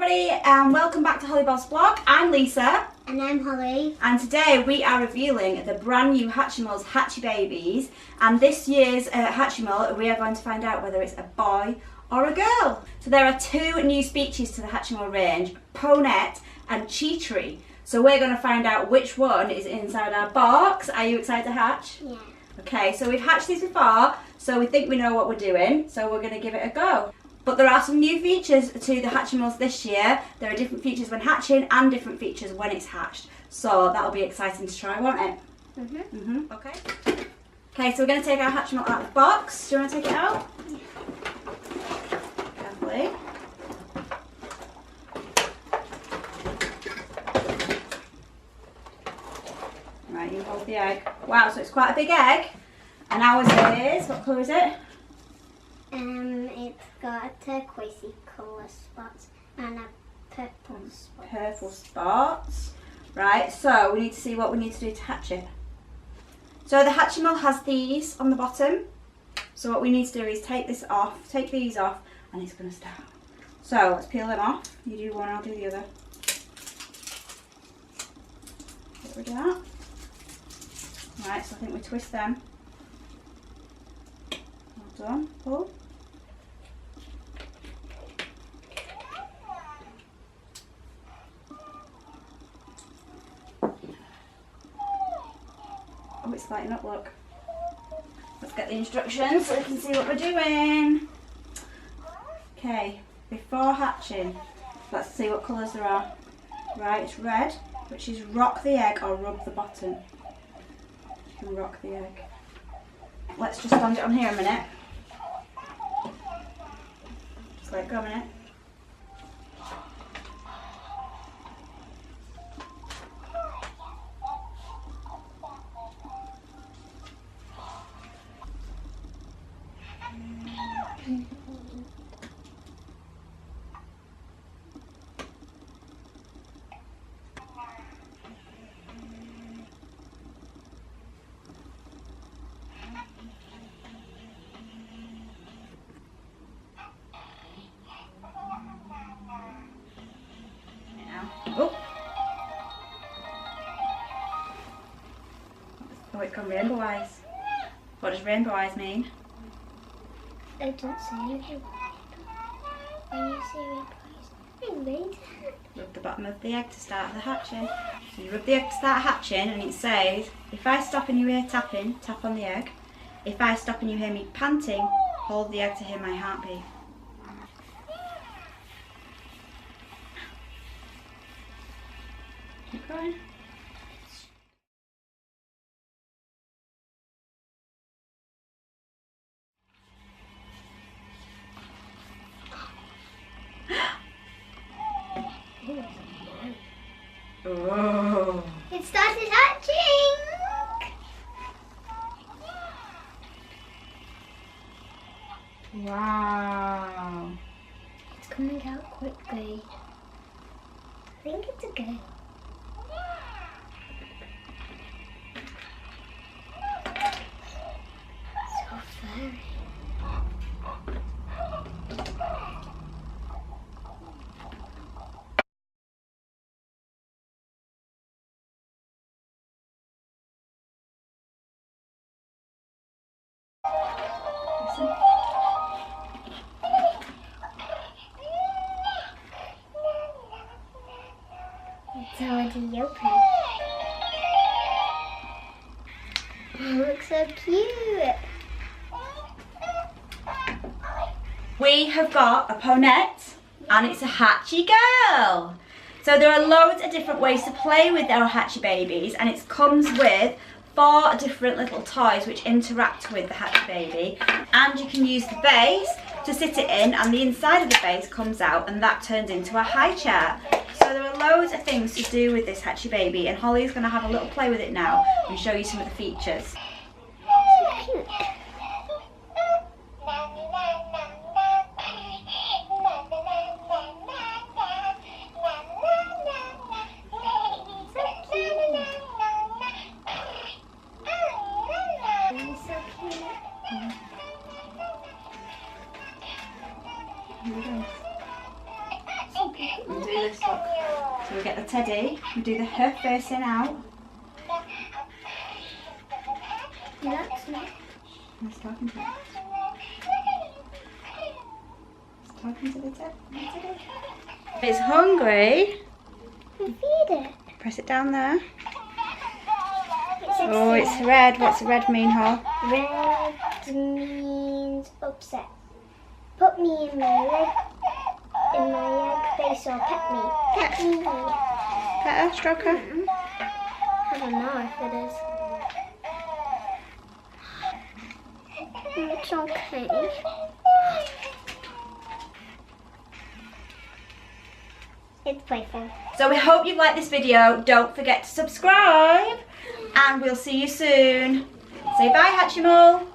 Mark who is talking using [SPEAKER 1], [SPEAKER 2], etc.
[SPEAKER 1] everybody and welcome back to Hollybobbs vlog. I'm Lisa.
[SPEAKER 2] And I'm Holly.
[SPEAKER 1] And today we are revealing the brand new Hatchimals Hatchibabies, and this year's Hatchimal we are going to find out whether it's a boy or a girl. So there are two new species to the Hatchimal range, Ponette and Cheetry. So we're going to find out which one is inside our box. Are you excited to hatch?
[SPEAKER 2] Yeah.
[SPEAKER 1] Okay, so we've hatched these before, so we think we know what we're doing, so we're going to give it a go. But there are some new features to the Hatchimals this year. There are different features when hatching and different features when it's hatched. So that'll be exciting to try, won't it? Okay. Okay, so we're going to take our Hatchimal out of the box. Do you want to take it out? Carefully. Right, you hold the egg. Wow, so it's quite a big egg. And ours is, what colour is it?
[SPEAKER 2] It's got a turquoisey colour spots and a purple spot.
[SPEAKER 1] Purple spots. Right, so we need to see what we need to do to hatch it. So the Hatchimal has these on the bottom. So what we need to do is take these off, and it's going to start. So let's peel them off. You do one, I'll do the other. Get rid of that. Right, so I think we twist them. Well done. Pull. Oh, it's lighting up, look. Let's get the instructions so we can see what we're doing. Okay, before hatching, let's see what colours there are. Right, it's red, which is rock the egg or rub the bottom. You can rock the egg. Let's just stand it on here a minute. Just let it go a minute. Oh, it's gone rainbow eyes. What does rainbow eyes mean?
[SPEAKER 2] I don't say anything. When you say rainbow eyes, I'm ready to hatch.
[SPEAKER 1] Rub the bottom of the egg to start the hatching. So you rub the egg to start hatching, and it says, if I stop and you hear tapping, tap on the egg. If I stop and you hear me panting, hold the egg to hear my heartbeat. Keep going. Oh.
[SPEAKER 2] It started hatching!
[SPEAKER 1] Wow.
[SPEAKER 2] It's coming out quickly. I think it's a girl. So furry. It's already open. Oh, it looks so cute.
[SPEAKER 1] We have got a Ponette and it's a Hatchy girl. So there are loads of different ways to play with our Hatchibabies, and it comes with 4 different little toys which interact with the Hatchibaby, and you can use the base to sit it in, and the inside of the base comes out and that turns into a high chair. So there are loads of things to do with this Hatchibaby, and Holly's going to have a little play with it now and show you some of the features.
[SPEAKER 2] So cute.
[SPEAKER 1] this, look. So we get the teddy, we do her facing out.
[SPEAKER 2] That's not.
[SPEAKER 1] Let's talking to it. It's talking to the teddy. If it's hungry,
[SPEAKER 2] Feed it.
[SPEAKER 1] press it down there.
[SPEAKER 2] It's
[SPEAKER 1] Oh, it's red. What's red mean, Hall?
[SPEAKER 2] Red means upset. Put me in my leg face or pet me. Pet me.
[SPEAKER 1] Pet her, stroke her.
[SPEAKER 2] I don't know if it is. It's okay. It's playful.
[SPEAKER 1] So we hope you've liked this video. Don't forget to subscribe. And we'll see you soon. Say bye, Hatchimal.